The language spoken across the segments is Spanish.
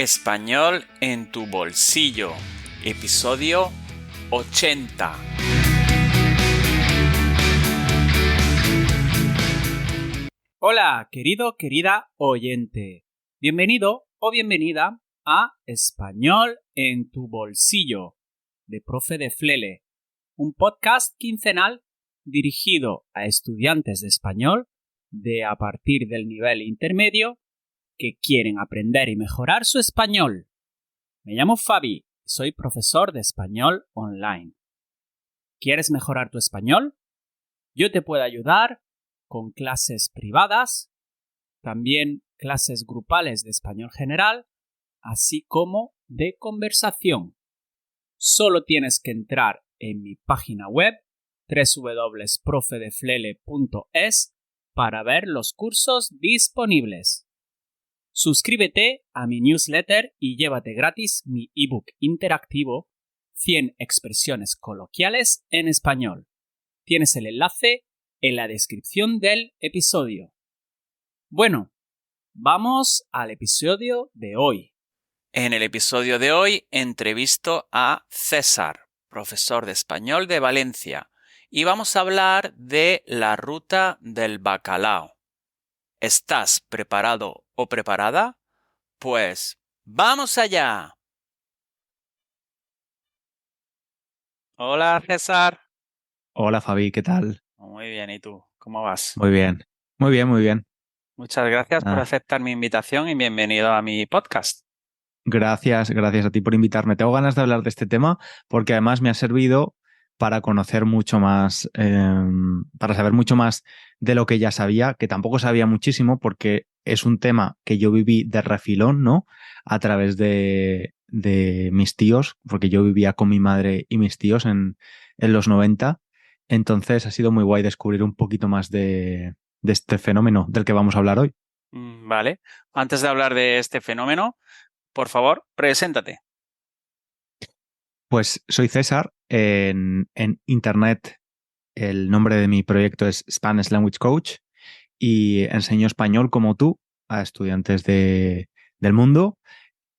Español en tu bolsillo, episodio 80. Hola, querida oyente. Bienvenido o bienvenida a Español en tu bolsillo, de Profe de Flele, un podcast quincenal dirigido a estudiantes de español de a partir del nivel intermedio que quieren aprender y mejorar su español. Me llamo Fabi, soy profesor de español online. ¿Quieres mejorar tu español? Yo te puedo ayudar con clases privadas, también clases grupales de español general, así como de conversación. Solo tienes que entrar en mi página web www.profedeflele.es para ver los cursos disponibles. Suscríbete a mi newsletter y llévate gratis mi ebook interactivo 100 expresiones coloquiales en español. Tienes el enlace en la descripción del episodio. Bueno, vamos al episodio de hoy. En el episodio de hoy entrevisto a César, profesor de español de Valencia, y vamos a hablar de la ruta del bacalao. ¿Estás preparado o preparada? Pues ¡vamos allá! Hola, César. Hola Fabi, ¿qué tal? Muy bien, ¿y tú? ¿Cómo vas? Muy bien, muy bien, muy bien. Muchas gracias por aceptar mi invitación y bienvenido a mi podcast. Gracias a ti por invitarme. Tengo ganas de hablar de este tema porque además me ha servido para conocer mucho más, para saber mucho más de lo que ya sabía, que tampoco sabía muchísimo porque es un tema que yo viví de refilón, ¿no? A través de mis tíos, porque yo vivía con mi madre y mis tíos en los 90. Entonces ha sido muy guay descubrir un poquito más de este fenómeno del que vamos a hablar hoy. Vale. Antes de hablar de este fenómeno, por favor, preséntate. Pues soy César. En internet el nombre de mi proyecto es Spanish Language Coach y enseño español como tú a estudiantes del mundo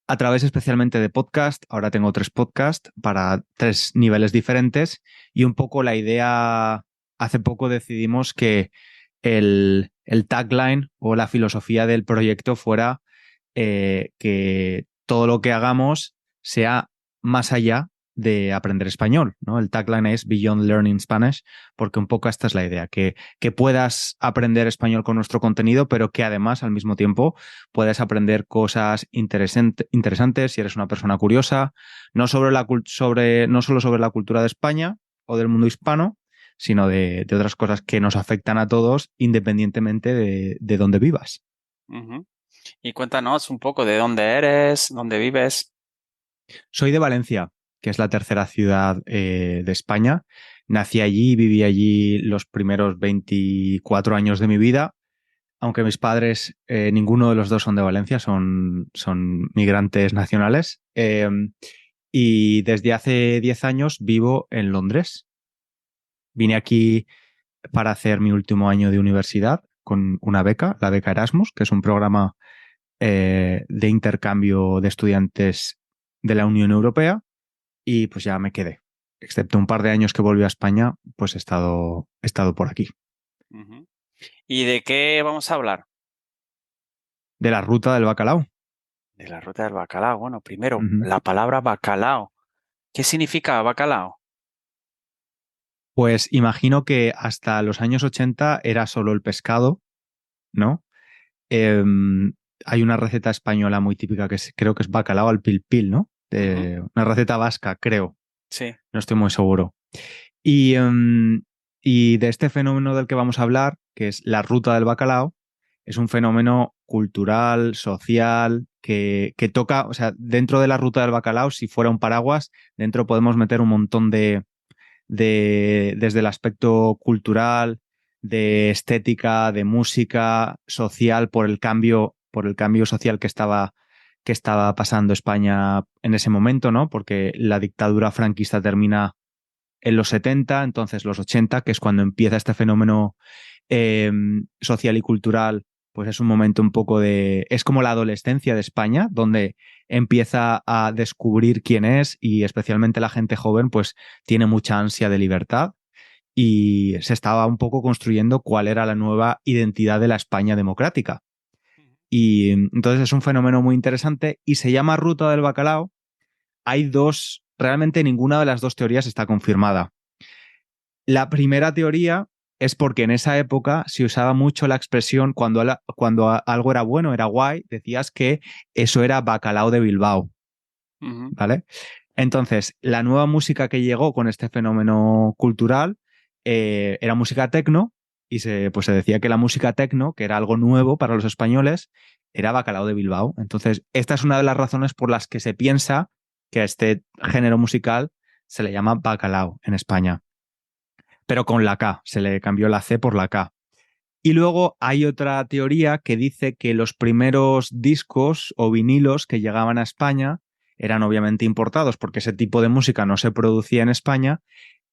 a través especialmente de podcast. Ahora tengo 3 podcasts para 3 niveles diferentes y un poco la idea, hace poco decidimos que el tagline o la filosofía del proyecto fuera que todo lo que hagamos sea más allá de aprender español, ¿no? El tagline es Beyond Learning Spanish, porque un poco esta es la idea, que puedas aprender español con nuestro contenido, pero que además al mismo tiempo puedas aprender cosas interesantes si eres una persona curiosa, no solo sobre la cultura de España o del mundo hispano, sino de otras cosas que nos afectan a todos independientemente de dónde vivas. Uh-huh. Y cuéntanos un poco de dónde eres, dónde vives. Soy de Valencia, que es la tercera ciudad de España. Nací allí y viví allí los primeros 24 años de mi vida, aunque mis padres, ninguno de los dos son de Valencia, son migrantes nacionales. Y desde hace 10 años vivo en Londres. Vine aquí para hacer mi último año de universidad con una beca, la beca Erasmus, que es un programa de intercambio de estudiantes de la Unión Europea, y pues ya me quedé. Excepto un par de años que volví a España, pues he estado por aquí. Uh-huh. ¿Y de qué vamos a hablar? De la ruta del bacalao. De la ruta del bacalao. Bueno, primero, la palabra bacalao. ¿Qué significa bacalao? Pues imagino que hasta los años 80 era solo el pescado, ¿no? Hay una receta española muy típica que creo que es bacalao al pil pil, ¿no? Una receta vasca, creo. Sí. No estoy muy seguro. Y de este fenómeno del que vamos a hablar, que es la ruta del bacalao, es un fenómeno cultural, social, que toca, o sea, dentro de la ruta del bacalao, si fuera un paraguas, dentro podemos meter un montón desde el aspecto cultural, de estética, de música, social, por el cambio social que estaba pasando España en ese momento, ¿no? Porque la dictadura franquista termina en los 70, entonces los 80, que es cuando empieza este fenómeno social y cultural, pues es un momento un poco de... Es como la adolescencia de España, donde empieza a descubrir quién es y especialmente la gente joven, pues tiene mucha ansia de libertad y se estaba un poco construyendo cuál era la nueva identidad de la España democrática. Y entonces es un fenómeno muy interesante y se llama Ruta del Bacalao. Hay dos, realmente ninguna de las dos teorías está confirmada. La primera teoría es porque en esa época se usaba mucho la expresión cuando algo era bueno, era guay, decías que eso era bacalao de Bilbao, ¿vale? Entonces, la nueva música que llegó con este fenómeno cultural era música tecno y pues se decía que la música tecno, que era algo nuevo para los españoles, era bacalao de Bilbao. Entonces, esta es una de las razones por las que se piensa que a este género musical se le llama bacalao en España. Pero con la K, se le cambió la C por la K. Y luego hay otra teoría que dice que los primeros discos o vinilos que llegaban a España eran obviamente importados porque ese tipo de música no se producía en España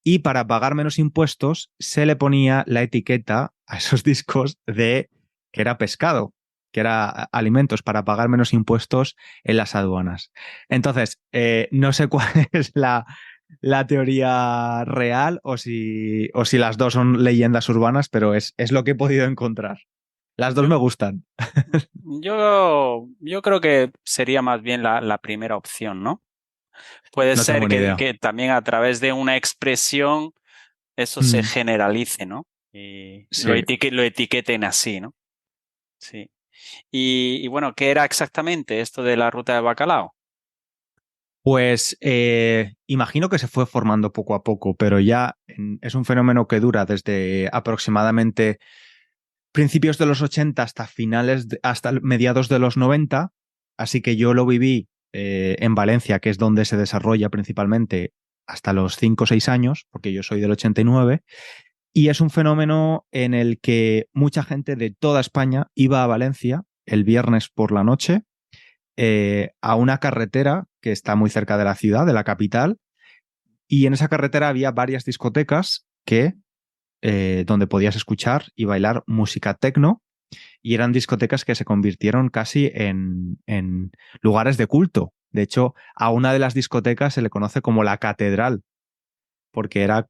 y para pagar menos impuestos se le ponía la etiqueta a esos discos de que era pescado, que era alimentos para pagar menos impuestos en las aduanas. Entonces, no sé cuál es la teoría real o si las dos son leyendas urbanas, pero es lo que he podido encontrar. Las dos Yo, me gustan. yo creo que sería más bien la primera opción, ¿no? Puede No tengo ser ni idea. que también a través de una expresión eso se Mm, generalice, ¿no? Y sí. lo etiqueten así, ¿no? Sí. Y bueno, ¿qué era exactamente esto de la ruta de bacalao? Pues imagino que se fue formando poco a poco, pero ya es un fenómeno que dura desde aproximadamente principios de los 80 hasta hasta mediados de los 90. Así que yo lo viví en Valencia, que es donde se desarrolla principalmente hasta los 5 o 6 años, porque yo soy del 89. Y es un fenómeno en el que mucha gente de toda España iba a Valencia el viernes por la noche a una carretera que está muy cerca de la ciudad, de la capital, y en esa carretera había varias discotecas donde podías escuchar y bailar música techno, y eran discotecas que se convirtieron casi en lugares de culto. De hecho, a una de las discotecas se le conoce como la catedral, porque era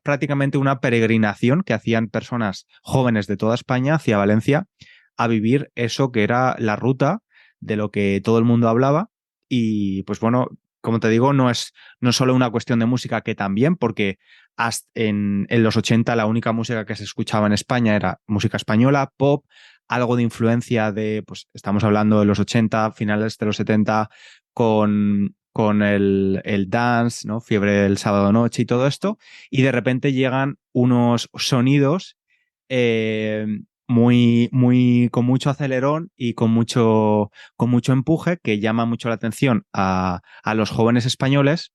prácticamente una peregrinación que hacían personas jóvenes de toda España hacia Valencia a vivir eso que era la ruta de lo que todo el mundo hablaba. Y pues bueno, como te digo, no es solo una cuestión de música, que también, porque hasta en los 80 la única música que se escuchaba en España era música española, pop, algo de influencia pues estamos hablando de los 80, finales de los 70, con el dance, ¿no? Fiebre del sábado noche y todo esto, y de repente llegan unos sonidos eh, con mucho acelerón y con mucho empuje que llama mucho la atención a los jóvenes españoles,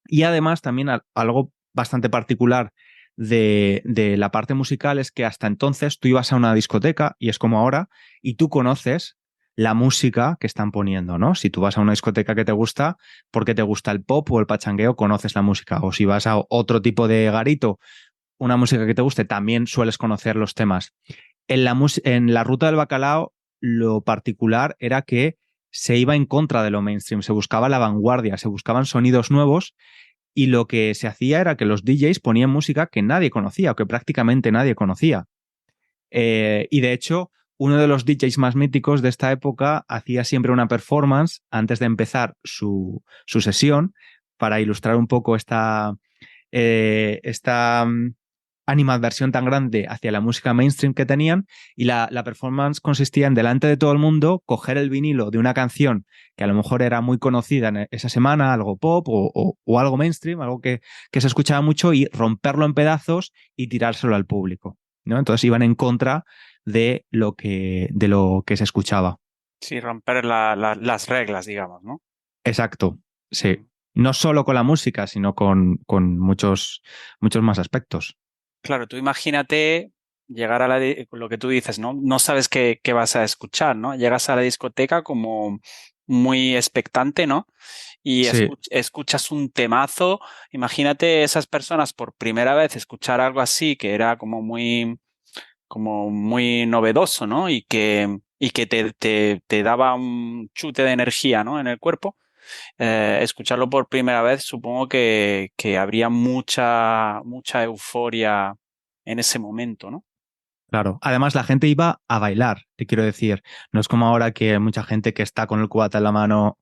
y además también algo bastante particular de la parte musical es que hasta entonces tú ibas a una discoteca y es como ahora y tú conoces la música que están poniendo, ¿no? Si tú vas a una discoteca que te gusta, porque te gusta el pop o el pachangueo, conoces la música. O si vas a otro tipo de garito, una música que te guste, también sueles conocer los temas. En la ruta del bacalao, lo particular era que se iba en contra de lo mainstream, se buscaba la vanguardia, se buscaban sonidos nuevos y lo que se hacía era que los DJs ponían música que nadie conocía o que prácticamente nadie conocía. Y de hecho, uno de los DJs más míticos de esta época hacía siempre una performance antes de empezar su sesión para ilustrar un poco esta animadversión tan grande hacia la música mainstream que tenían, y la performance consistía en, delante de todo el mundo, coger el vinilo de una canción que a lo mejor era muy conocida en esa semana, algo pop o algo mainstream, algo que se escuchaba mucho, y romperlo en pedazos y tirárselo al público, ¿no? Entonces iban en contra de lo que se escuchaba. Sí, romper las reglas, digamos, ¿no? Exacto, sí. No solo con la música, sino con muchos más aspectos. Claro, tú imagínate llegar a lo que tú dices, ¿no? No sabes qué vas a escuchar, ¿no? Llegas a la discoteca como muy expectante, ¿no? Y Sí, escuchas un temazo. Imagínate esas personas por primera vez escuchar algo así que era como muy como muy novedoso, ¿no? Y que te daba un chute de energía, ¿no? En el cuerpo. Escucharlo por primera vez, supongo que habría mucha euforia en ese momento, ¿no? Claro. Además, la gente iba a bailar, te quiero decir. No es como ahora que hay mucha gente que está con el cubata en la mano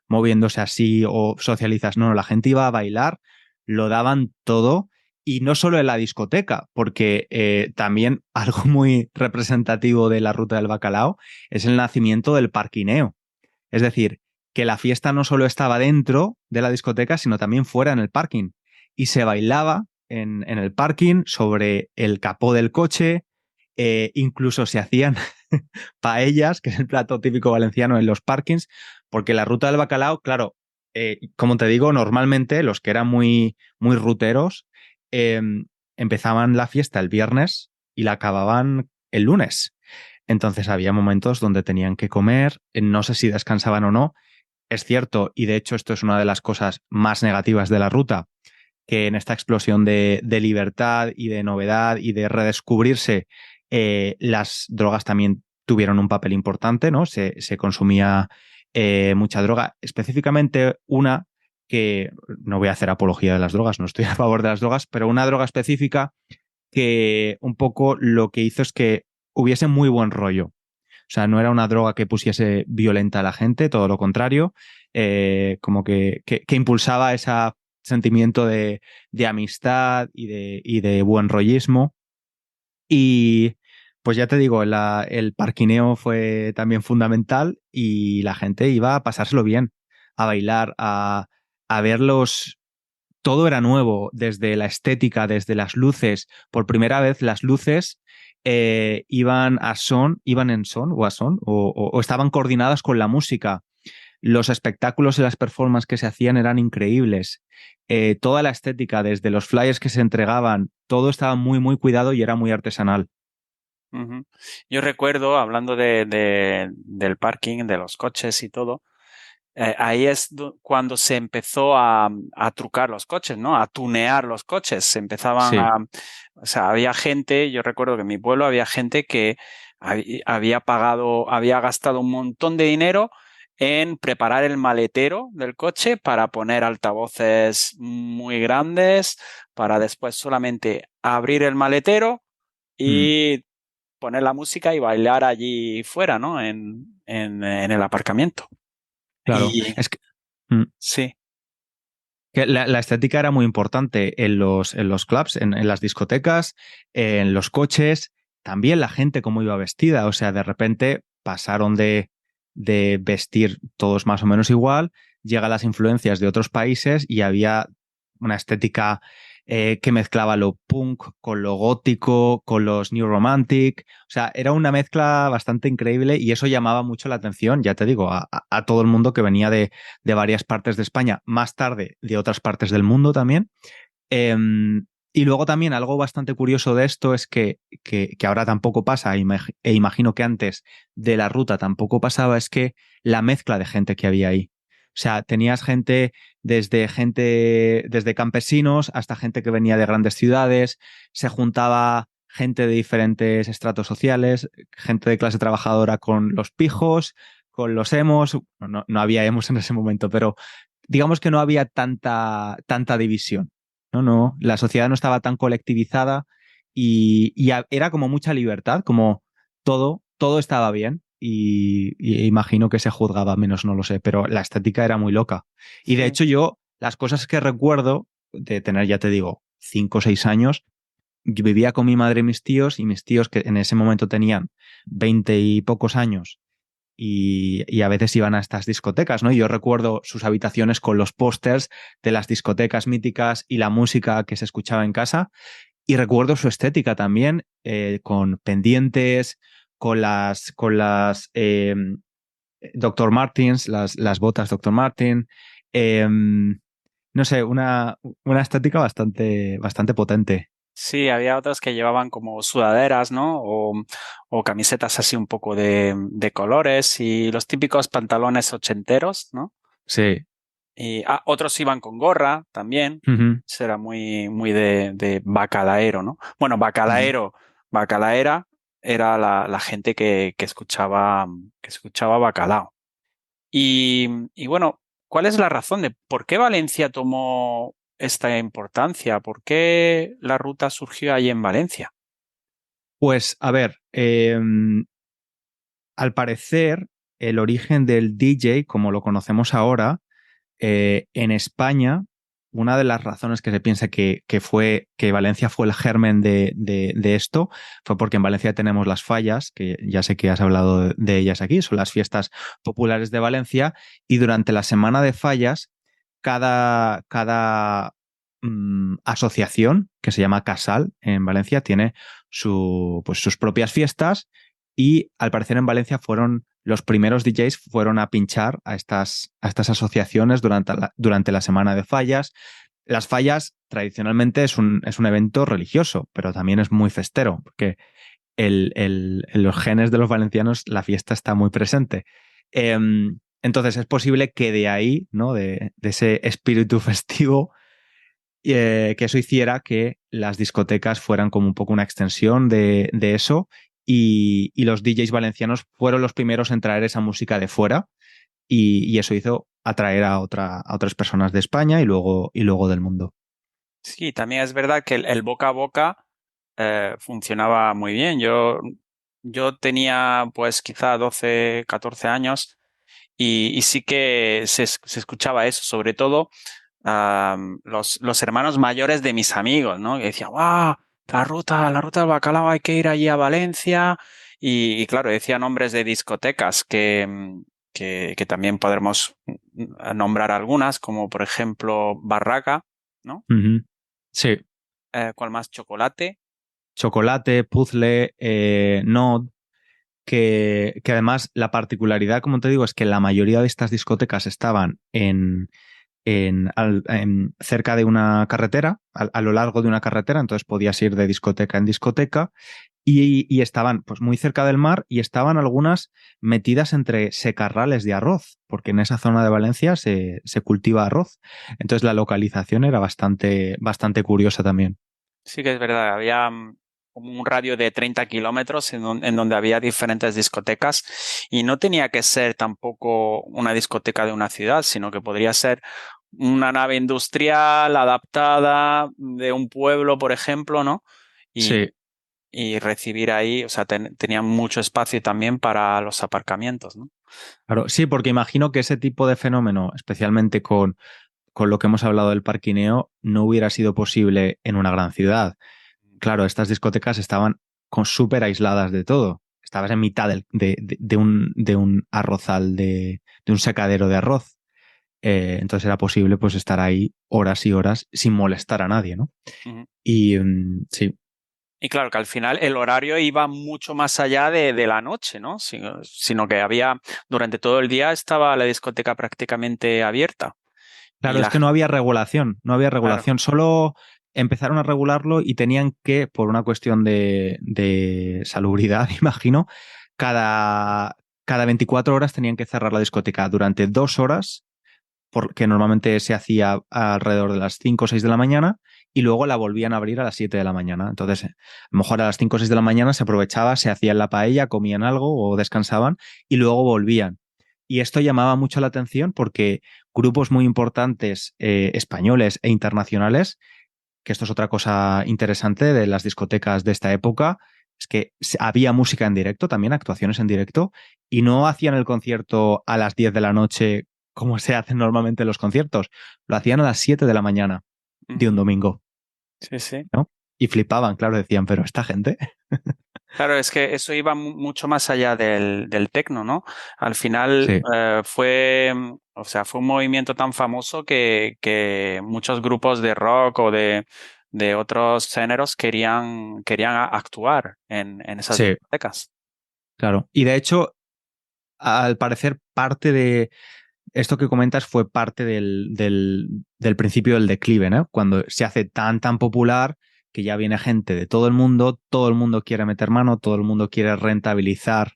moviéndose así o socializas. No, no, la gente iba a bailar, lo daban todo y no solo en la discoteca, porque también algo muy representativo de la ruta del bacalao es el nacimiento del parquineo. Es decir, que la fiesta no solo estaba dentro de la discoteca, sino también fuera en el parking. Y se bailaba en el parking sobre el capó del coche, incluso se hacían paellas, que es el plato típico valenciano en los parkings, porque la ruta del bacalao, claro, como te digo, normalmente los que eran muy, muy ruteros eh, empezaban la fiesta el viernes y la acababan el lunes. Entonces había momentos donde tenían que comer, no sé si descansaban o no. Es cierto, y de hecho esto es una de las cosas más negativas de la ruta, que en esta explosión de libertad y de novedad y de redescubrirse, las drogas también tuvieron un papel importante, ¿no? Se consumía mucha droga, específicamente una que, no voy a hacer apología de las drogas, no estoy a favor de las drogas, pero una droga específica que un poco lo que hizo es que hubiese muy buen rollo. O sea, no era una droga que pusiese violenta a la gente, todo lo contrario, como que impulsaba ese sentimiento de amistad y de buen rollismo. Y pues ya te digo, el parquineo fue también fundamental y la gente iba a pasárselo bien, a bailar, a verlos. Todo era nuevo, desde la estética, desde las luces. Por primera vez las luces iban en son o a son, o estaban coordinadas con la música. Los espectáculos y las performances que se hacían eran increíbles. Toda la estética, desde los flyers que se entregaban, todo estaba muy, muy cuidado y era muy artesanal. Ujú. Yo recuerdo, hablando del parking, de los coches y todo, ahí es cuando se empezó a trucar los coches, ¿no? A tunear los coches. Se empezaban Sí. o sea, había gente, yo recuerdo que en mi pueblo había gente que había pagado, había gastado un montón de dinero en preparar el maletero del coche para poner altavoces muy grandes, para después solamente abrir el maletero Mm, y poner la música y bailar allí fuera, ¿no? En el aparcamiento. claro. Y Es que, mm, sí. que la estética era muy importante en los clubs, en las discotecas, en los coches, también la gente cómo iba vestida. O sea, de repente pasaron de vestir todos más o menos igual, llegan las influencias de otros países y había una estética que mezclaba lo punk con lo gótico, con los new romantic. O sea, era una mezcla bastante increíble y eso llamaba mucho la atención, ya te digo, a todo el mundo que venía de varias partes de España, más tarde de otras partes del mundo también. Y luego también algo bastante curioso de esto es que ahora tampoco pasa, e imagino que antes de la ruta tampoco pasaba, es que la mezcla de gente que había ahí. O sea, tenías gente desde campesinos hasta gente que venía de grandes ciudades, se juntaba gente de diferentes estratos sociales, gente de clase trabajadora con los pijos, con los emos. No, no había emos en ese momento, pero digamos que no había tanta división. No, no, la sociedad no estaba tan colectivizada y era como mucha libertad, como todo estaba bien y imagino que se juzgaba menos, no lo sé, pero la estética era muy loca. Y de Sí. hecho yo, las cosas que recuerdo de tener, ya te digo, 5 o 6 años, yo vivía con mi madre y mis tíos que en ese momento tenían 20 y pocos años y a veces iban a estas discotecas, ¿no? Y yo recuerdo sus habitaciones con los pósters de las discotecas míticas y la música que se escuchaba en casa. Y recuerdo su estética también, con pendientes, con las Dr. Martens, las botas Dr. Martin. eh, no sé, una estética bastante potente. Sí, había otras que llevaban como sudaderas, ¿no? O camisetas así un poco de colores y los típicos pantalones ochenteros, ¿no? Sí. Y otros iban con gorra también. Ujú, Eso era muy de bacalaero, ¿no? Bueno, ujú. bacalaero, bacalaera. era la gente que escuchaba bacalao. Y bueno, ¿cuál es la razón de por qué Valencia tomó esta importancia? ¿Por qué la ruta surgió allí en Valencia? Pues a ver, al parecer el origen del DJ, como lo conocemos ahora, en España, una de las razones que se piensa que fue que Valencia fue el germen de esto fue porque en Valencia tenemos las fallas, que ya sé que has hablado de ellas aquí, son las fiestas populares de Valencia, y durante la semana de fallas, cada asociación, que se llama Casal en Valencia, tiene pues, sus propias fiestas, y al parecer en Valencia los primeros DJs fueron a pinchar a estas asociaciones durante la semana de fallas. Las fallas tradicionalmente es un evento religioso, pero también es muy festero, porque en los genes de los valencianos la fiesta está muy presente. Entonces es posible que de ahí, ¿no? de ese espíritu festivo, que eso hiciera que las discotecas fueran como un poco una extensión de eso, y los DJs valencianos fueron los primeros en traer esa música de fuera, y eso hizo atraer a otras personas de España y luego del mundo. Sí, también es verdad que el boca a boca funcionaba muy bien. Yo tenía pues quizá 12, 14 años y sí que se escuchaba eso, sobre todo los hermanos mayores de mis amigos, ¿no? Que decían, ¡guau! La ruta del bacalao, hay que ir allí a Valencia. Y claro, decía nombres de discotecas que también podremos nombrar algunas, como por ejemplo Barraca, ¿no? Uh-huh. Sí. ¿Cuál más? Chocolate. Chocolate, Puzzle, Nod, que además la particularidad, como te digo, es que la mayoría de estas discotecas estaban cerca de una carretera, a lo largo de una carretera, entonces podías ir de discoteca en discoteca, y estaban pues muy cerca del mar, y estaban algunas metidas entre secarrales de arroz, porque en esa zona de Valencia se cultiva arroz. Entonces la localización era bastante curiosa también. Sí que es verdad, había como un radio de 30 kilómetros en donde había diferentes discotecas y no tenía que ser tampoco una discoteca de una ciudad, sino que podría ser una nave industrial adaptada de un pueblo, por ejemplo, ¿no? Sí. Y recibir ahí, o sea, tenían mucho espacio también para los aparcamientos, ¿no? Claro, sí, porque imagino que ese tipo de fenómeno, especialmente con lo que hemos hablado del parquineo, no hubiera sido posible en una gran ciudad. Claro, estas discotecas estaban súper aisladas de todo. Estabas en mitad de un arrozal, de un secadero de arroz. Entonces era posible pues estar ahí horas y horas sin molestar a nadie, ¿no? Ujú. Y sí. Y claro que al final el horario iba mucho más allá de la noche, ¿no? Sino que durante todo el día estaba la discoteca prácticamente abierta. Y Claro, es que no había regulación, claro, solo empezaron a regularlo y tenían que, por una cuestión de salubridad, imagino, cada 24 horas tenían que cerrar la discoteca durante 2 horas, porque normalmente se hacía alrededor de las 5 o 6 de la mañana, y luego la volvían a abrir a las 7 de la mañana. Entonces, a lo mejor a las 5 o 6 de la mañana se aprovechaba, se hacían la paella, comían algo o descansaban, y luego volvían. Y esto llamaba mucho la atención porque grupos muy importantes, españoles e internacionales, que esto es otra cosa interesante de las discotecas de esta época, es que había música en directo, también actuaciones en directo, y no hacían el concierto a las 10 de la noche como se hacen normalmente los conciertos, lo hacían a las 7 de la mañana de un ujú, domingo, sí, sí. ¿no? Y flipaban, claro, decían, pero esta gente. Claro, es que eso iba mucho más allá del tecno, ¿no? Al final Sí. o sea, fue un movimiento tan famoso que muchos grupos de rock o de otros géneros querían actuar en esas Sí, discotecas. claro. Y de hecho, al parecer, parte de esto que comentas fue parte del principio del declive, ¿no? Cuando se hace tan popular que ya viene gente de todo el mundo quiere meter mano, todo el mundo quiere rentabilizar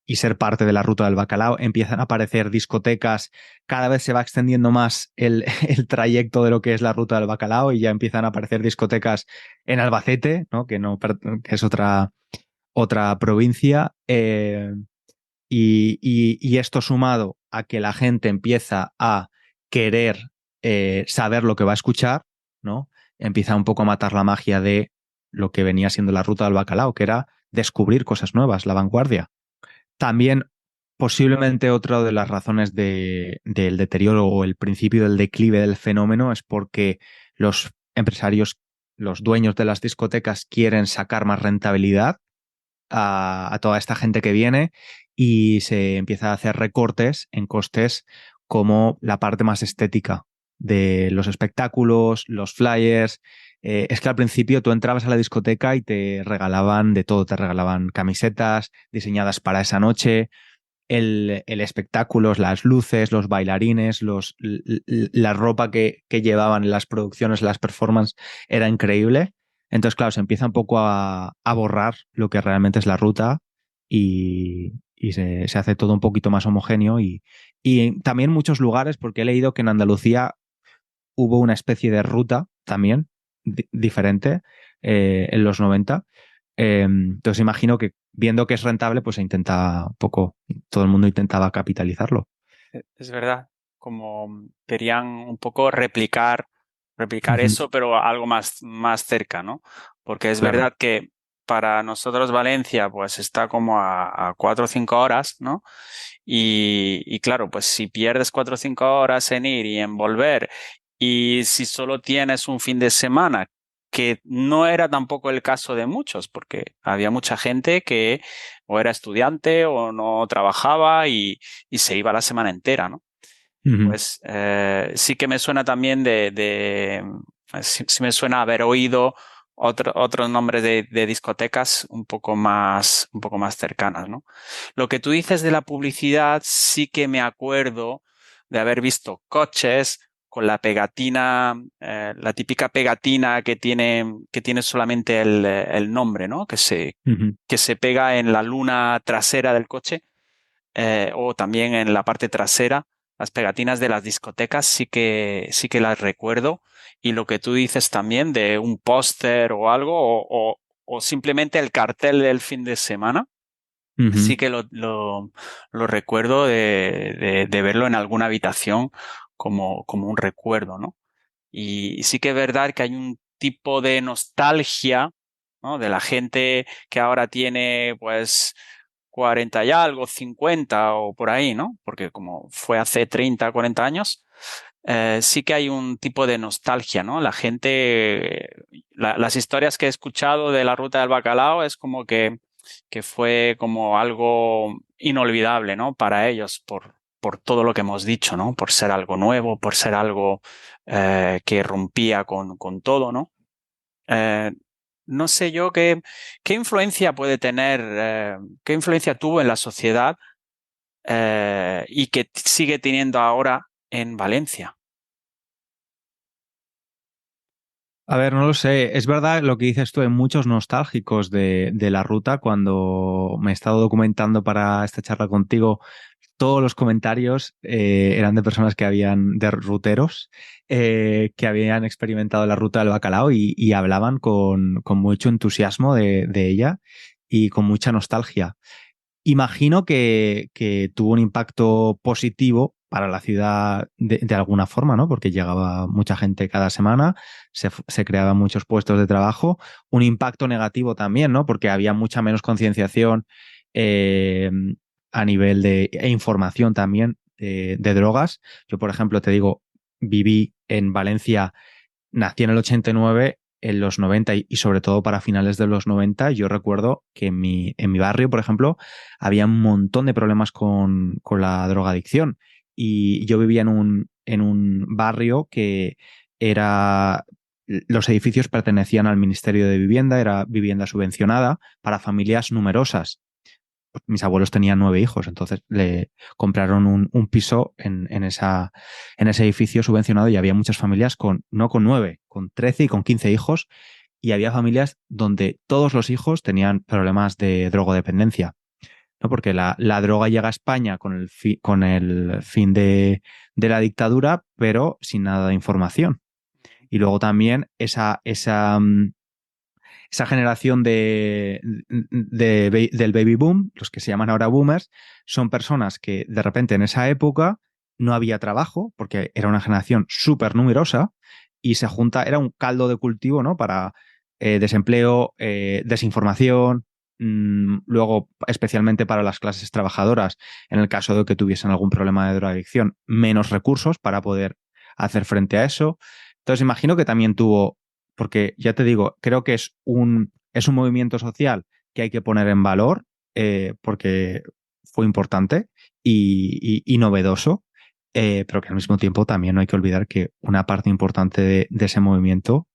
y ser parte de la ruta del bacalao. Empiezan a aparecer discotecas, cada vez se va extendiendo más el trayecto de lo que es la ruta del bacalao y ya empiezan a aparecer discotecas en Albacete, ¿no? Que es otra provincia. Y esto sumado a que la gente empieza a querer saber lo que va a escuchar, ¿no? Empieza un poco a matar la magia de lo que venía siendo la ruta del bacalao, que era descubrir cosas nuevas, la vanguardia. También, posiblemente otra de las razones del deterioro o el principio del declive del fenómeno es porque los empresarios, los dueños de las discotecas quieren sacar más rentabilidad a toda esta gente que viene y se empieza a hacer recortes en costes como la parte más estética de los espectáculos, los flyers. Es que al principio tú entrabas a la discoteca y te regalaban de todo, te regalaban camisetas diseñadas para esa noche, el espectáculo, las luces, los bailarines, la ropa que llevaban en las producciones, las performances, era increíble. Entonces, claro, se empieza un poco a borrar lo que realmente es la ruta y se hace todo un poquito más homogéneo y también muchos lugares, porque he leído que en Andalucía hubo una especie de ruta también diferente en los 90. Entonces imagino que viendo que es rentable, pues se intenta un poco, todo el mundo intentaba capitalizarlo. Es verdad, como querían un poco replicar Ujú. eso, pero algo más cerca, ¿no? Porque es Claro. verdad que para nosotros Valencia pues está como a 4 o 5 horas, ¿no? Y claro, pues si pierdes 4 o 5 horas en ir y en volver, y si solo tienes un fin de semana, que no era tampoco el caso de muchos, porque había mucha gente que o era estudiante o no trabajaba y se iba la semana entera, ¿no? Ujú. Pues sí que me suena también sí me suena haber oído otros nombres de discotecas un poco más cercanas, ¿no? Lo que tú dices de la publicidad, sí que me acuerdo de haber visto coches con la pegatina, la típica pegatina que tiene solamente el nombre, ¿no? Ujú. Que se pega en la luna trasera del coche, o también en la parte trasera. Las pegatinas de las discotecas sí que las recuerdo. Y lo que tú dices también de un póster o algo, o simplemente el cartel del fin de semana, Ujú. sí que lo recuerdo de verlo en alguna habitación como un recuerdo, ¿no? Y sí que es verdad que hay un tipo de nostalgia, ¿no? De la gente que ahora tiene pues 40 y algo, 50 o por ahí, ¿no? Porque como fue hace 30, 40 años, sí que hay un tipo de nostalgia, ¿no? La gente, las historias que he escuchado de la ruta del bacalao es como que fue como algo inolvidable, ¿no? Para ellos, por todo lo que hemos dicho, ¿no? Por ser algo nuevo, por ser algo que rompía con todo, ¿no? Eh, no sé yo qué influencia puede tener, qué influencia tuvo en la sociedad, y que sigue teniendo ahora en Valencia. A ver, no lo sé. Es verdad lo que dices tú, hay muchos nostálgicos de la ruta. Cuando me he estado documentando para esta charla contigo, todos los comentarios eran de personas de ruteros, que habían experimentado la ruta del bacalao y hablaban con mucho entusiasmo de ella y con mucha nostalgia. Imagino que tuvo un impacto positivo para la ciudad de alguna forma, ¿no? Porque llegaba mucha gente cada semana, se creaban muchos puestos de trabajo. Un impacto negativo también, ¿no? Porque había mucha menos concienciación eh, a nivel e información también de drogas. Yo, por ejemplo, te digo, viví en Valencia, nací en el 89, en los 90 y sobre todo para finales de los 90, yo recuerdo que en mi barrio, por ejemplo, había un montón de problemas con la drogadicción. Y yo vivía en un barrio que era... Los edificios pertenecían al Ministerio de Vivienda, era vivienda subvencionada para familias numerosas. Mis abuelos tenían 9 hijos, entonces le compraron un piso en ese edificio subvencionado y había muchas familias no con 9, con 13 y con 15 hijos, y había familias donde todos los hijos tenían problemas de drogodependencia. ¿no? Porque la droga llega a España con el fin de la dictadura, pero sin nada de información. Y luego también esa generación del baby boom, los que se llaman ahora boomers, son personas que de repente en esa época no había trabajo, porque era una generación súper numerosa, y se junta, era un caldo de cultivo, ¿no? Para desempleo, desinformación, luego especialmente para las clases trabajadoras, en el caso de que tuviesen algún problema de drogadicción, menos recursos para poder hacer frente a eso. Entonces imagino que también tuvo, porque ya te digo, creo que es un movimiento social que hay que poner en valor, porque fue importante y novedoso, pero que al mismo tiempo también no hay que olvidar que una parte importante de ese movimiento,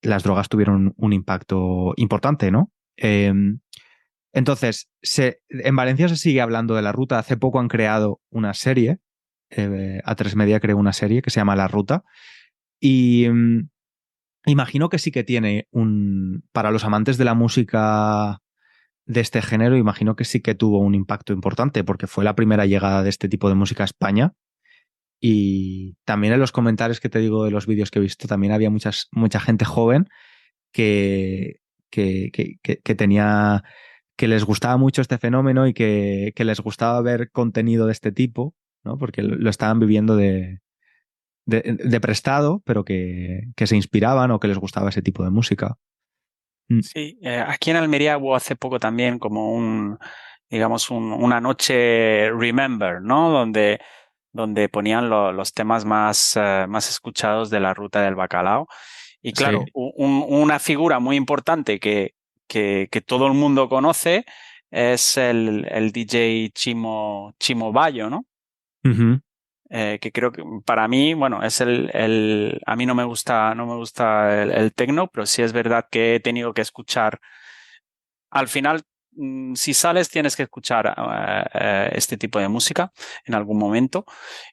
las drogas tuvieron un impacto importante, ¿no? Entonces, en Valencia se sigue hablando de la ruta. Hace poco han creado una serie, A3 Media creó una serie que se llama La Ruta, y imagino que sí que tiene para los amantes de la música de este género, imagino que sí que tuvo un impacto importante, porque fue la primera llegada de este tipo de música a España. Y también en los comentarios que te digo de los vídeos que he visto, también había mucha gente joven que tenía, que les gustaba mucho este fenómeno y que les gustaba ver contenido de este tipo, ¿no? Porque lo estaban viviendo de prestado, pero que se inspiraban o que les gustaba ese tipo de música. Sí, aquí en Almería hubo hace poco también como digamos, una noche Remember, ¿no? Donde ponían los temas más escuchados de la ruta del bacalao. Y claro, Sí. una figura muy importante que todo el mundo conoce es el DJ Chimo Bayo, ¿no? Uh-huh. Que creo que para mí, bueno, es a mí no me gusta el techno, pero sí es verdad que he tenido que escuchar. Al final, si sales, tienes que escuchar este tipo de música en algún momento.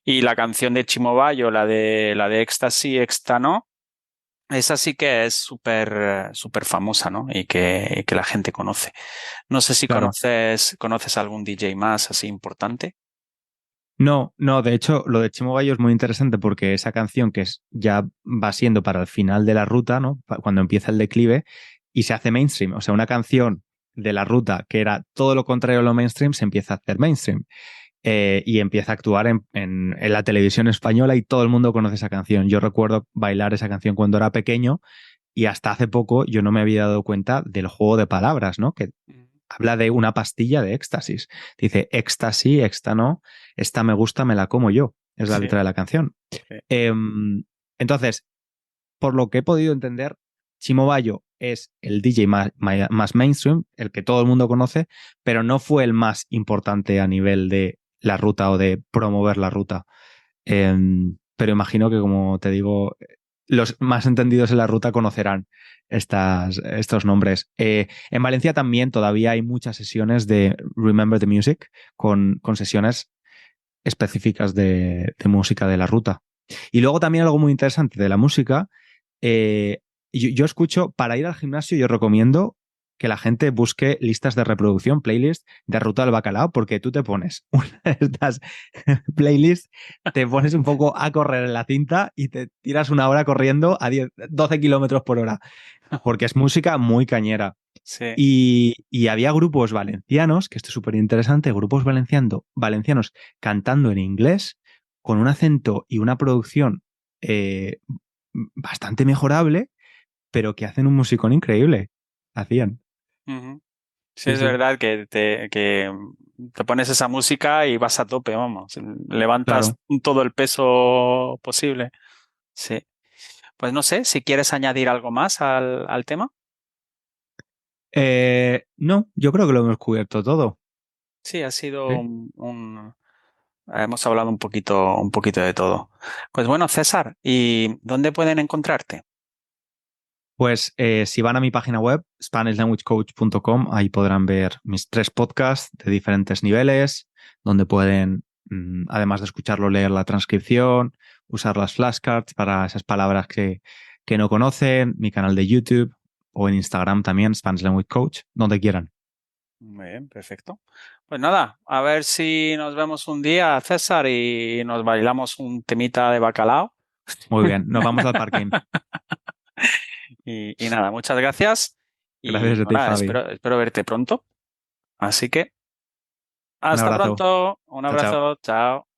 Y la canción de Chimo Bayo, la de Ecstasy, Extano, esa sí que es súper famosa, ¿no? Y que la gente conoce. No sé si Claro. conoces algún DJ más así importante. No, de hecho, lo de Chimo Bayo es muy interesante porque esa canción ya va siendo para el final de la ruta, ¿no? Cuando empieza el declive y se hace mainstream. O sea, una canción de la ruta que era todo lo contrario a lo mainstream se empieza a hacer mainstream. Y empieza a actuar en la televisión española y todo el mundo conoce esa canción. Yo recuerdo bailar esa canción cuando era pequeño y hasta hace poco yo no me había dado cuenta del juego de palabras, ¿no? Que habla de una pastilla de éxtasis. Dice éxtasis, no, esta me gusta, me la como yo. Es la Sí, letra de la canción. sí. Entonces, por lo que he podido entender, Chimo Bayo es el DJ más mainstream, el que todo el mundo conoce, pero no fue el más importante a nivel de la ruta o de promover la ruta. Pero imagino que, como te digo, los más entendidos en la ruta conocerán estos nombres. En Valencia también todavía hay muchas sesiones de Remember the Music con sesiones específicas de música de la ruta. Y luego también algo muy interesante de la música, yo escucho, para ir al gimnasio yo recomiendo que la gente busque listas de reproducción, playlists de Ruta del Bacalao, porque tú te pones una de estas playlists, te pones un poco a correr en la cinta y te tiras una hora corriendo a 12 kilómetros por hora, porque es música muy cañera. Sí. Y había grupos valencianos, que esto es súper interesante, grupos valencianos cantando en inglés con un acento y una producción bastante mejorable, pero que hacen un musicón increíble. Hacían. Ujú. Sí, Sí, es sí. verdad que te pones esa música y vas a tope, vamos. Levantas Claro. todo el peso posible. Sí. Pues no sé, si quieres añadir algo más al tema. No, yo creo que lo hemos cubierto todo. Sí, ha sido Sí. hemos hablado un poquito de todo. Pues bueno, César, ¿y dónde pueden encontrarte? Pues si van a mi página web, SpanishLanguageCoach.com, ahí podrán ver mis 3 podcasts de diferentes niveles, donde pueden, además de escucharlo, leer la transcripción, usar las flashcards para esas palabras que no conocen, mi canal de YouTube o en Instagram también, Spanish Language Coach, donde quieran. Muy bien, perfecto. Pues nada, a ver si nos vemos un día, César, y nos bailamos un temita de bacalao. Muy bien, nos vamos al parking. Y nada, muchas gracias. Gracias Y a ti, nada, Javi. espero verte pronto. Así que, hasta abrazo. pronto. Un Chao, chao. abrazo. Chao.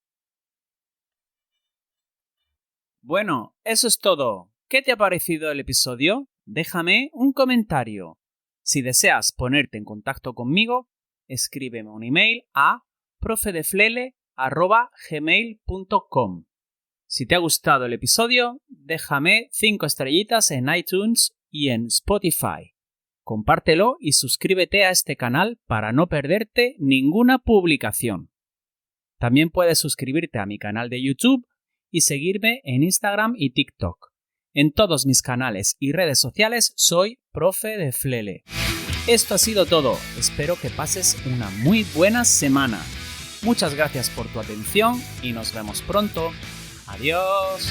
Bueno, eso es todo. ¿Qué te ha parecido el episodio? Déjame un comentario. Si deseas ponerte en contacto conmigo, escríbeme un email a profedeflele@gmail.com. Si te ha gustado el episodio, déjame 5 estrellitas en iTunes y en Spotify. Compártelo y suscríbete a este canal para no perderte ninguna publicación. También puedes suscribirte a mi canal de YouTube y seguirme en Instagram y TikTok. En todos mis canales y redes sociales soy Profe de Flele. Esto ha sido todo. Espero que pases una muy buena semana. Muchas gracias por tu atención y nos vemos pronto. Adiós.